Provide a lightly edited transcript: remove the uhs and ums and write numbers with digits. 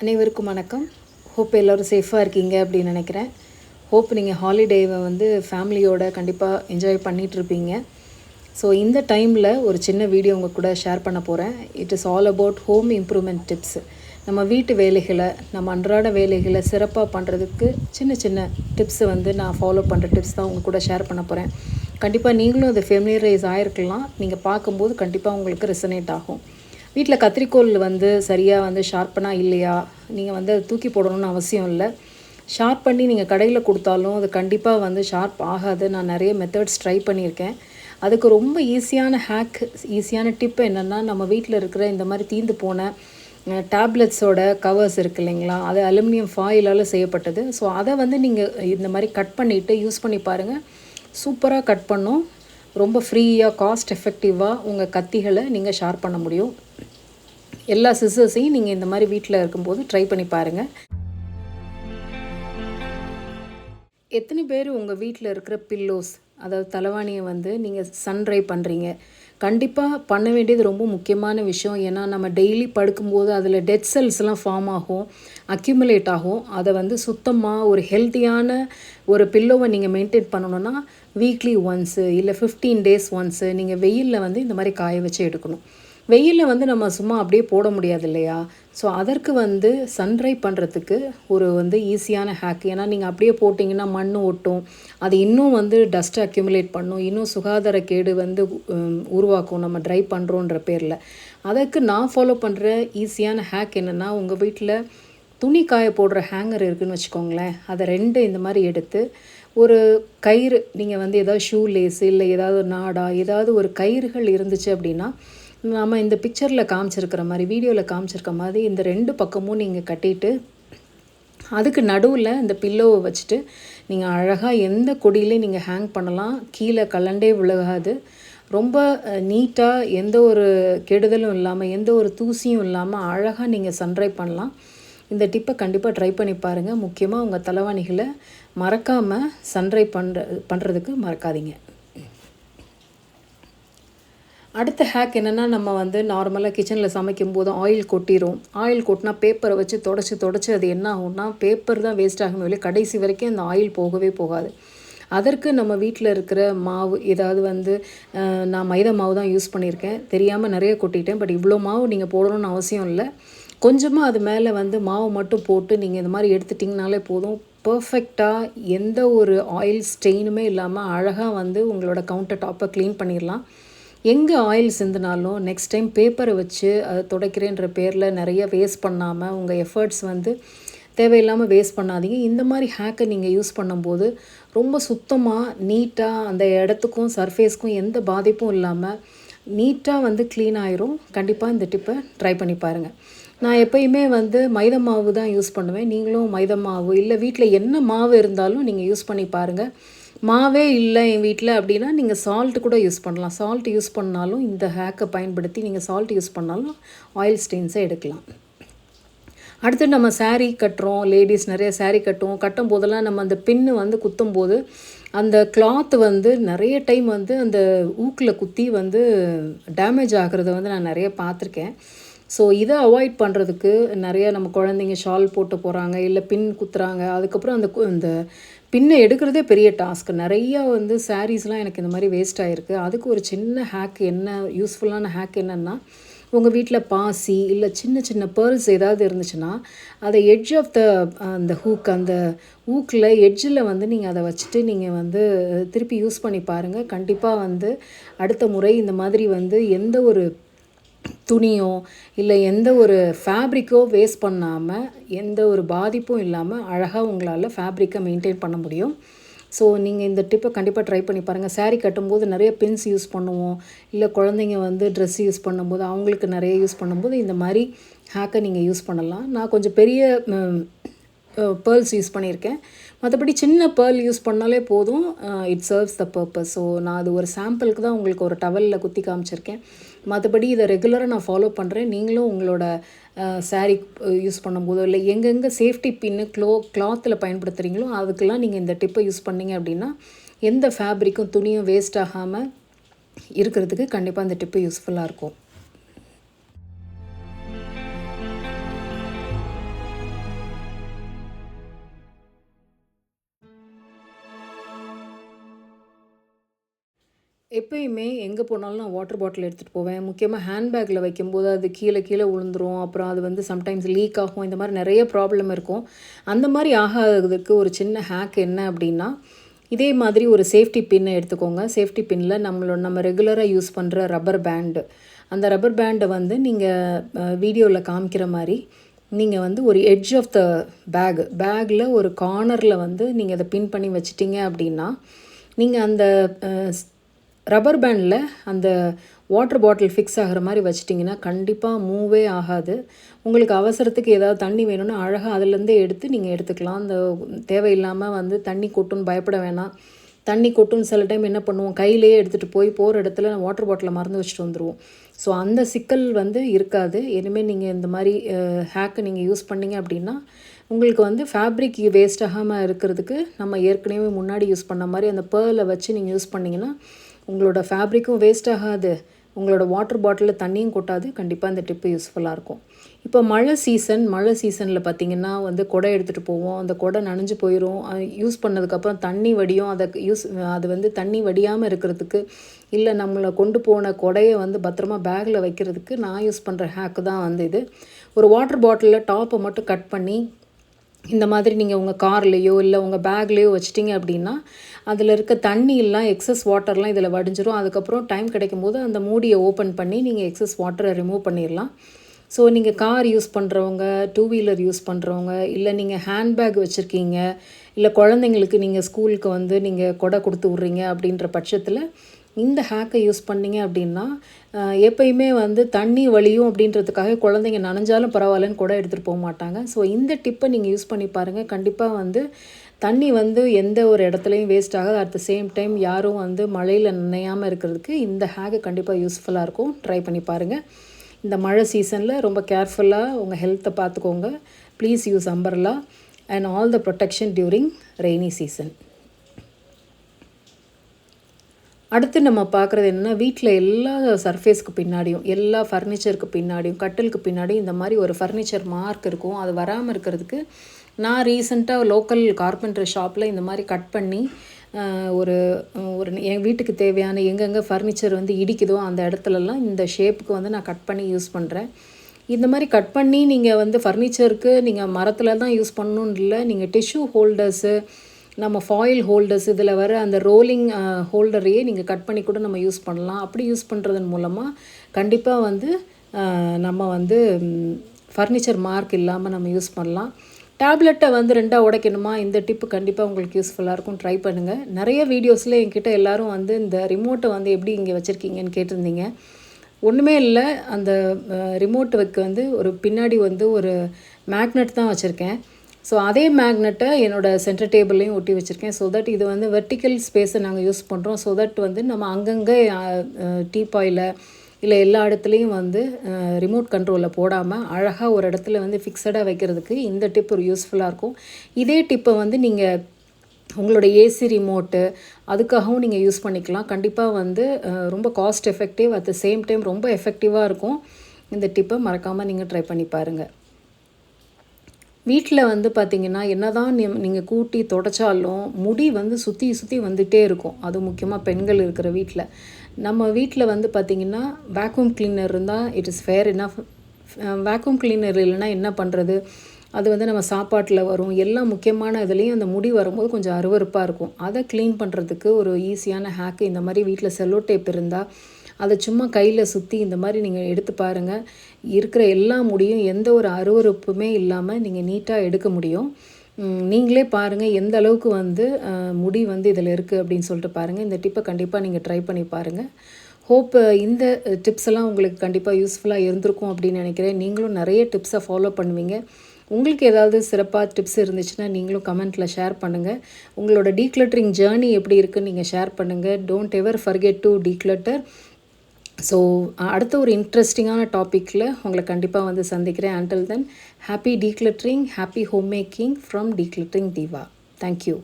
அனைவருக்கும் வணக்கம். ஹோப் எல்லோரும் சேஃபாக இருக்கீங்க அப்படின்னு நினைக்கிறேன். ஹோப் நீங்கள் ஹாலிடேவை வந்து ஃபேமிலியோட கண்டிப்பாக என்ஜாய் பண்ணிகிட்ருப்பீங்க. ஸோ இந்த டைமில் ஒரு சின்ன வீடியோ உங்கள் கூட ஷேர் பண்ண போகிறேன். It is all about home improvement tips. நம்ம வீட்டு வேலைகளை, நம்ம அன்றாட வேலைகளை சிறப்பாக பண்ணுறதுக்கு சின்ன சின்ன டிப்ஸை வந்து நான் ஃபாலோ பண்ணுற டிப்ஸ் தான் உங்கள் கூட ஷேர் பண்ண போகிறேன். கண்டிப்பாக நீங்களும் அதை ஃபெமிலியரைஸ் ஆகிருக்கலாம். நீங்கள் பார்க்கும்போது கண்டிப்பாக உங்களுக்கு ரெசனேட் ஆகும். வீட்டில் கத்திரிக்கோல் வந்து சரியாக வந்து ஷார்ப்பனாக இல்லையா, நீங்கள் வந்து அதை தூக்கி போடணும்னு அவசியம் இல்லை. ஷார்ப் பண்ணி நீங்கள் கடையில் கொடுத்தாலும் அது கண்டிப்பாக வந்து ஷார்ப் ஆகாது. நான் நிறைய மெத்தட்ஸ் ட்ரை பண்ணியிருக்கேன். அதுக்கு ரொம்ப ஈஸியான டிப்பு என்னென்னா, நம்ம வீட்டில் இருக்கிற இந்த மாதிரி தீந்து போன டேப்லெட்ஸோட கவர்ஸ் இருக்குது இல்லைங்களா, அது அலுமினியம் ஃபாயிலால் செய்யப்பட்டது. ஸோ அதை வந்து நீங்கள் இந்த மாதிரி கட் பண்ணிவிட்டு யூஸ் பண்ணி பாருங்கள். சூப்பராக கட் பண்ணும். ரொம்ப ஃப்ரீயாக, காஸ்ட் எஃபெக்டிவாக உங்கள் கத்திகளை நீங்கள் ஷார்ப் பண்ண முடியும். எல்லா சிசர்ஸையும் நீங்கள் இந்த மாதிரி வீட்டில் இருக்கும்போது ட்ரை பண்ணி பாருங்கள். எத்தனை பேர் உங்கள் வீட்டில் இருக்கிற பில்லோஸ், அதாவது தலைவாணியை வந்து நீங்கள் சன்ட்ரை பண்ணுறீங்க? கண்டிப்பாக பண்ண வேண்டியது ரொம்ப முக்கியமான விஷயம். ஏன்னா நம்ம டெய்லி படுக்கும்போது அதில் டெட் செல்ஸ்லாம் ஃபார்ம் ஆகும், அக்யூமுலேட் ஆகும். அதை வந்து சுத்தமாக ஒரு ஹெல்த்தியான ஒரு பில்லோவை நீங்கள் மெயின்டைன் பண்ணணுன்னா வீக்லி ஒன்ஸு இல்லை 15 days ஒன்ஸு நீங்கள் வெயிலில் வந்து இந்த மாதிரி காய வச்சு எடுக்கணும். வெயிலில் வந்து நம்ம சும்மா அப்படியே போட முடியாது இல்லையா? ஸோ அதற்கு வந்து சன்ட்ரை பண்ணுறதுக்கு ஒரு வந்து ஈஸியான ஹேக். ஏன்னா நீங்கள் அப்படியே போட்டிங்கன்னா மண் ஒட்டும், அது இன்னும் வந்து டஸ்ட் அக்யூமுலேட் பண்ணும், இன்னும் சுகாதார கேடு வந்து உருவாக்கும் நம்ம ட்ரை பண்ணுறோன்ற பேரில். அதற்கு நான் ஃபாலோ பண்ணுற ஈஸியான ஹேக் என்னென்னா, உங்கள் வீட்டில் துணி காய போடுற ஹேங்கர் இருக்குதுன்னு வச்சுக்கோங்களேன். அதை 2 இந்த மாதிரி எடுத்து ஒரு கயிறு, நீங்கள் வந்து ஏதாவது ஷூ லேஸு இல்லை ஏதாவது நாடா ஏதாவது ஒரு கயிறுகள் இருந்துச்சு அப்படின்னா, நம்ம இந்த பிக்சரில் காமிச்சிருக்கிற மாதிரி, வீடியோவில் காமிச்சிருக்க மாதிரி இந்த 2 பக்கமும் நீங்கள் கட்டிட்டு அதுக்கு நடுவில் இந்த பில்லோவை வச்சுட்டு நீங்கள் அழகாக எந்த கொடியிலையும் நீங்கள் ஹேங் பண்ணலாம். கீழே கலண்டே விழுகாது. ரொம்ப நீட்டாக, எந்த ஒரு கெடுதலும் இல்லாமல், எந்த ஒரு தூசியும் இல்லாமல் அழகாக நீங்கள் சன்ட்ரை பண்ணலாம். இந்த டிப்பை கண்டிப்பாக ட்ரை பண்ணி பாருங்கள். முக்கியமாக உங்கள் தலைவாணிகளை மறக்காமல் சன்ட்ரை பண்ணுறதுக்கு மறக்காதீங்க. அடுத்த ஹேக் என்னென்னா, நம்ம வந்து நார்மலாக கிச்சனில் சமைக்கும்போது ஆயில் கொட்டிடும். ஆயில் கொட்டினா பேப்பரை வச்சு தொடச்சி அது என்ன ஆகும்னா, பேப்பர் தான் வேஸ்ட் ஆகுமே வெளியே, கடைசி வரைக்கும் அந்த ஆயில் போகவே போகாது. அதற்கு நம்ம வீட்டில் இருக்கிற மாவு, ஏதாவது வந்து நான் மைதா மாவு தான் யூஸ் பண்ணியிருக்கேன். தெரியாமல் நிறைய கொட்டிட்டேன். பட் இவ்வளோ மாவு நீங்கள் போடணும்னு அவசியம் இல்லை. கொஞ்சமாக அது மேலே வந்து மாவு மட்டும் போட்டு நீங்கள் இந்த மாதிரி எடுத்துட்டிங்கனாலே போதும். பர்ஃபெக்டாக எந்த ஒரு ஆயில் ஸ்டெயினுமே இல்லாமல் அழகாக வந்து உங்களோட கவுண்டர் டாப்பை க்ளீன் பண்ணிடலாம். எங்கே ஆயில் சிந்தினாலும் நெக்ஸ்ட் டைம் பேப்பரை வச்சு அதை துடைக்கிறேன்ற பேரில் நிறைய வேஸ்ட் பண்ணாமல், உங்கள் எஃபர்ட்ஸ் வந்து தேவையில்லாமல் வேஸ்ட் பண்ணாதீங்க. இந்த மாதிரி ஹேக்கை நீங்கள் யூஸ் பண்ணும்போது ரொம்ப சுத்தமாக, நீட்டாக, அந்த இடத்துக்கும் சர்ஃபேஸ்க்கும் எந்த பாதிப்பும் இல்லாமல் நீட்டாக வந்து க்ளீன் ஆயிரும். கண்டிப்பாக இந்த டிப்பை ட்ரை பண்ணி பாருங்கள். நான் எப்போயுமே வந்து மைதா மாவு தான் யூஸ் பண்ணுவேன். நீங்களும் மைதா மாவு இல்லை வீட்டில் என்ன மாவு இருந்தாலும் நீங்கள் யூஸ் பண்ணி பாருங்கள். மாவே இல்லை என் வீட்டில் அப்படின்னா நீங்கள் சால்ட்டு கூட யூஸ் பண்ணலாம். சால்ட் யூஸ் பண்ணாலும், இந்த ஹேக்கை பயன்படுத்தி நீங்கள் சால்ட் யூஸ் பண்ணாலும் ஆயில் ஸ்டெயின்ஸை எடுக்கலாம். அடுத்து நம்ம சாரீ கட்டுறோம். லேடிஸ் நிறைய சாரீ கட்டும் போதெல்லாம் நம்ம அந்த பின்னு வந்து குத்தும்போது அந்த கிளாத் வந்து நிறைய டைம் வந்து அந்த ஊக்கில் குத்தி வந்து டேமேஜ் ஆகிறத வந்து நான் நிறைய பார்த்துருக்கேன். ஸோ இதை அவாய்ட் பண்ணுறதுக்கு நிறைய நம்ம குழந்தைங்க ஷால் போட்டு போகிறாங்க, இல்லை பின் குத்துறாங்க. அதுக்கப்புறம் அந்த பின்னை எடுக்கிறதே பெரிய டாஸ்க். நிறையா வந்து சாரீஸ்லாம் எனக்கு இந்த மாதிரி வேஸ்ட் ஆகிருக்கு. அதுக்கு ஒரு சின்ன ஹேக், என்ன யூஸ்ஃபுல்லான ஹேக் என்னென்னா, உங்கள் வீட்டில் பாசி இல்லை சின்ன சின்ன பேர்ல்ஸ் ஏதாவது இருந்துச்சுன்னா, அதை எட்ஜ் ஆஃப் அந்த அந்த ஊக்கில் எட்ஜில் வந்து நீங்கள் அதை வச்சுட்டு நீங்கள் வந்து திருப்பி யூஸ் பண்ணி பாருங்கள். கண்டிப்பாக வந்து அடுத்த முறை இந்த மாதிரி வந்து எந்த ஒரு துணியோ இல்லை எந்த ஒரு ஃபேப்ரிக்கோ வேஸ்ட் பண்ணாமல், எந்த ஒரு பாதிப்பும் இல்லாமல் அழகாக உங்களால் ஃபேப்ரிக்கை மெயின்டைன் பண்ண முடியும். ஸோ நீங்கள் இந்த டிப்பை கண்டிப்பாக ட்ரை பண்ணி பாருங்கள். சாரீ கட்டும்போது நிறைய பின்ஸ் யூஸ் பண்ணுவோம், இல்லை குழந்தைங்க வந்து ட்ரெஸ் யூஸ் பண்ணும்போது அவங்களுக்கு நிறைய யூஸ் பண்ணும்போது இந்த மாதிரி ஹேக்கை நீங்கள் யூஸ் பண்ணலாம். நான் கொஞ்சம் பெரிய பேர்ல்ஸ் யூஸ் பண்ணியிருக்கேன். மற்றபடி சின்ன பேர்ல் யூஸ் பண்ணாலே போதும். It serves the purpose. So நான் அது ஒரு சாம்பிளுக்கு தான் உங்களுக்கு ஒரு டவலில் குத்தி காமிச்சிருக்கேன். மற்றபடி இதை ரெகுலராக நான் ஃபாலோ பண்ணுறேன். நீங்களும் உங்களோட சாரீ யூஸ் பண்ணும்போதோ இல்லை எங்கெங்கே சேஃப்டி பின்னு கிளாத்தில் பயன்படுத்துகிறீங்களோ அதுக்கெல்லாம் நீங்கள் இந்த டிப்பை யூஸ் பண்ணிங்க அப்படின்னா எந்த ஃபேப்ரிக்கும் துணியும் வேஸ்ட் ஆகாமல் இருக்கிறதுக்கு கண்டிப்பாக இந்த டிப்பு யூஸ்ஃபுல்லாக இருக்கும். எப்பயுமே எங்கே போனாலும் நான் வாட்டர் பாட்டில் எடுத்துகிட்டு போவேன். முக்கியமாக ஹேண்ட்பேக்கில் வைக்கும்போது அது கீழே கீழே விழுந்துரும். அப்புறம் அது வந்து சம்டைம்ஸ் லீக் ஆகும். இந்த மாதிரி நிறைய ப்ராப்ளம் இருக்கும். அந்த மாதிரி ஆகாததுக்கு ஒரு சின்ன ஹேக் என்ன அப்படின்னா, இதே மாதிரி ஒரு சேஃப்டி பின்னை எடுத்துக்கோங்க. சேஃப்டி பின்னில் நம்ம ரெகுலராக யூஸ் பண்ணுற ரப்பர் பேண்டு, அந்த ரப்பர் பேண்டை வந்து நீங்கள் வீடியோவில் காமிக்கிற மாதிரி நீங்கள் வந்து ஒரு எட்ஜ் ஆஃப் த பேக்கில் ஒரு கார்னரில் வந்து நீங்கள் அதை பின் பண்ணி வச்சிட்டிங்க அப்படின்னா, நீங்கள் அந்த ரப்பர் பேண்டில் அந்த வாட்டர் பாட்டில் ஃபிக்ஸ் ஆகிற மாதிரி வச்சிட்டிங்கன்னா கண்டிப்பாக மூவே ஆகாது. உங்களுக்கு அவசரத்துக்கு ஏதாவது தண்ணி வேணும்னா அழகாக அதுலேருந்தே எடுத்து நீங்கள் எடுத்துக்கலாம். அந்த தேவையில்லாமல் வந்து தண்ணி கொட்டுன்னு பயப்பட வேணாம். தண்ணி கொட்டுன்னு சில டைம் என்ன பண்ணுவோம், கையிலேயே எடுத்துகிட்டு போய் போகிற இடத்துல வாட்டர் பாட்டிலை மறந்து வச்சுட்டு வந்துடுவோம். ஸோ அந்த சிக்கல் வந்து இருக்காது. இனிமேல் நீங்கள் இந்த மாதிரி ஹேக்கை நீங்கள் யூஸ் பண்ணிங்க அப்படின்னா உங்களுக்கு வந்து ஃபேப்ரிக் வேஸ்ட் ஆகாமல் இருக்கிறதுக்கு நம்ம ஏற்கனவே முன்னாடி யூஸ் பண்ண மாதிரி அந்த பேர்லை வச்சு நீங்கள் யூஸ் பண்ணிங்கன்னா உங்களோட ஃபேப்ரிக்கும் வேஸ்ட் ஆகாது, உங்களோட வாட்டர் பாட்டிலில் தண்ணியும் கொட்டாது. கண்டிப்பாக இந்த டிப்பு யூஸ்ஃபுல்லாக இருக்கும். இப்போ மழை சீசனில் பார்த்திங்கன்னா வந்து குடை எடுத்துகிட்டு போவோம். அந்த குடை நனைஞ்சு போயிடும். யூஸ் பண்ணதுக்கப்புறம் தண்ணி வடியும். அது வந்து தண்ணி வடியாமல் இருக்கிறதுக்கு, இல்லை நம்மளை கொண்டு போன குடையை வந்து பத்திரமா பேக்கில் வைக்கிறதுக்கு நான் யூஸ் பண்ணுற ஹேக்கு தான் வந்து இது. ஒரு வாட்டர் பாட்டிலில் டாப்பை மட்டும் கட் பண்ணி இந்த மாதிரி நீங்கள் உங்கள் கார்லேயோ இல்லை உங்கள் பேக்லேயோ வச்சிட்டிங்க அப்படின்னா அதில் இருக்க தண்ணியெல்லாம் எக்ஸஸ் வாட்டர்லாம் இதில் வடிஞ்சிரும். அதுக்கப்புறம் டைம் கிடைக்கும் போது அந்த மூடியை ஓப்பன் பண்ணி நீங்கள் எக்ஸஸ் வாட்டரை ரிமூவ் பண்ணிடலாம். ஸோ நீங்கள் கார் யூஸ் பண்ணுறவங்க, 2 வீலர் யூஸ் பண்ணுறவங்க, இல்லை நீங்கள் ஹேண்ட்பேக் வச்சுருக்கீங்க, இல்லை குழந்தைங்களுக்கு நீங்கள் ஸ்கூலுக்கு வந்து நீங்கள் கொடை கொடுத்து விட்றீங்க அப்படின்ற பட்சத்தில் இந்த ஹேக்கை யூஸ் பண்ணிங்க அப்படின்னா எப்பயுமே வந்து தண்ணி வலியும் அப்படின்றதுக்காக குழந்தைங்க நனைஞ்சாலும் பரவாயில்லன்னு கூட எடுத்துகிட்டு போக மாட்டாங்க. ஸோ இந்த டிப்பை நீங்கள் யூஸ் பண்ணி பாருங்கள். கண்டிப்பாக வந்து தண்ணி வந்து எந்த ஒரு இடத்துலையும் வேஸ்ட் ஆகாது. அட் த சேம் டைம் யாரும் வந்து மழையில் நனையாமல் இருக்கிறதுக்கு இந்த ஹேக்கு கண்டிப்பாக யூஸ்ஃபுல்லாக இருக்கும். ட்ரை பண்ணி பாருங்கள். இந்த மழை சீசனில் ரொம்ப கேர்ஃபுல்லாக உங்கள் ஹெல்த்தை பார்த்துக்கோங்க. Please use umbrella and all the protection during rainy season. அடுத்து நம்ம பார்க்குறது என்னென்னா, வீட்டில் எல்லா சர்ஃபேஸ்க்கு பின்னாடியும், எல்லா ஃபர்னிச்சருக்கு பின்னாடியும், கட்டிலுக்கு பின்னாடியும் இந்த மாதிரி ஒரு ஃபர்னிச்சர் மார்க் இருக்கும். அது வராமல் இருக்கிறதுக்கு நான் ரீசெண்டாக லோக்கல் கார்பெண்டர் ஷாப்பில் இந்த மாதிரி கட் பண்ணி ஒரு என் வீட்டுக்கு தேவையான எங்கெங்கே ஃபர்னிச்சர் வந்து இடிக்குதோ அந்த இடத்துலலாம் இந்த ஷேப்புக்கு வந்து நான் கட் பண்ணி யூஸ் பண்ணுறேன். இந்த மாதிரி கட் பண்ணி நீங்கள் வந்து ஃபர்னிச்சருக்கு நீங்கள் மரத்தில் தான் யூஸ் பண்ணணுன்னு இல்லை, நீங்கள் டிஷ்யூ ஹோல்டர்ஸு, நம்ம ஃபாயில் ஹோல்டர்ஸ், இதில் வர அந்த ரோலிங் ஹோல்டரையே நீங்கள் கட் பண்ணி கூட நம்ம யூஸ் பண்ணலாம். அப்படி யூஸ் பண்ணுறதன் மூலமாக கண்டிப்பாக வந்து நம்ம வந்து ஃபர்னிச்சர் மார்க் இல்லாமல் நம்ம யூஸ் பண்ணலாம். டேப்லெட்டை வந்து 2ஆக உடைக்கணுமா, இந்த டிப்பு கண்டிப்பாக உங்களுக்கு யூஸ்ஃபுல்லாக இருக்கும். ட்ரை பண்ணுங்கள். நிறைய வீடியோஸில் என்கிட்ட எல்லோரும் வந்து இந்த ரிமோட்டை வந்து எப்படி இங்கே வச்சுருக்கீங்கன்னு கேட்டிருந்தீங்க. ஒன்றுமே இல்லை, அந்த ரிமோட்டுக்கு வந்து ஒரு பின்னாடி வந்து ஒரு மேக்னெட் தான் வச்சுருக்கேன். ஸோ அதே மேக்னெட்டை என்னோடய சென்டர் டேபிள்லையும் ஒட்டி வச்சுருக்கேன். ஸோ தட் இது வந்து வெர்டிக்கல் ஸ்பேஸை நாங்கள் யூஸ் பண்ணுறோம். ஸோ தட் வந்து நம்ம அங்கங்கே டீப்பாயில் இல்லை எல்லா இடத்துலையும் வந்து ரிமோட் கண்ட்ரோலில் போடாமல் அழகாக ஒரு இடத்துல வந்து ஃபிக்ஸடாக வைக்கிறதுக்கு இந்த டிப் ஒரு யூஸ்ஃபுல்லாக இருக்கும். இதே டிப்பை வந்து நீங்கள் உங்களோட ஏசி ரிமோட்டு அதுக்காகவும் நீங்கள் யூஸ் பண்ணிக்கலாம். கண்டிப்பாக வந்து ரொம்ப cost effective, at the same time ரொம்ப எஃபெக்டிவாக இருக்கும். இந்த டிப்பை மறக்காமல் நீங்கள் ட்ரை பண்ணி பாருங்கள். வீட்டில் வந்து பார்த்திங்கன்னா என்ன தான் நீங்கள் கூட்டி தொடச்சாலும் முடி வந்து சுற்றி சுற்றி வந்துகிட்டே இருக்கும். அது முக்கியமாக பெண்கள் இருக்கிற வீட்டில். நம்ம வீட்டில் வந்து பார்த்திங்கன்னா வேக்யூம் கிளீனர் இருந்தால் it is fair enough. Vacuum cleaner இல்லைன்னா என்ன பண்ணுறது, அது வந்து நம்ம சாப்பாட்டில் வரும், எல்லா முக்கியமான இதுலேயும் அந்த முடி வரும்போது கொஞ்சம் அருவருப்பாக இருக்கும். அதை க்ளீன் பண்ணுறதுக்கு ஒரு ஈஸியான ஹேக்கு, இந்த மாதிரி வீட்டில் செல்லோ டேப் இருந்தால் அதை சும்மா கையில் சுற்றி இந்த மாதிரி நீங்கள் எடுத்து பாருங்கள். இருக்கிற எல்லா முடியும் எந்த ஒரு அருவருப்புமே இல்லாமல் நீங்கள் நீட்டாக எடுக்க முடியும். நீங்களே பாருங்கள் எந்த அளவுக்கு வந்து முடி வந்து இதில் இருக்குது அப்படின்னு சொல்லிட்டு பாருங்கள். இந்த டிப்பை கண்டிப்பாக நீங்கள் ட்ரை பண்ணி பாருங்கள். ஹோப் இந்த டிப்ஸ் எல்லாம் உங்களுக்கு கண்டிப்பாக யூஸ்ஃபுல்லாக இருந்திருக்கும் அப்படின்னு நினைக்கிறேன். நீங்களும் நிறைய டிப்ஸை ஃபாலோ பண்ணுவீங்க. உங்களுக்கு ஏதாவது சிறப்பாக டிப்ஸ் இருந்துச்சுன்னா நீங்களும் கமெண்ட்டில் ஷேர் பண்ணுங்கள். உங்களோட டீக்ளட்டரிங் ஜேர்னி எப்படி இருக்குன்னு நீங்கள் ஷேர் பண்ணுங்கள். Don't ever forget to declutter. So அடுத்த ஒரு இன்ட்ரெஸ்டிங்கான டாப்பிக்கில் உங்களை கண்டிப்பாக வந்து சந்திக்கிறேன். Until then, happy decluttering, happy home making from decluttering diva. Thank you.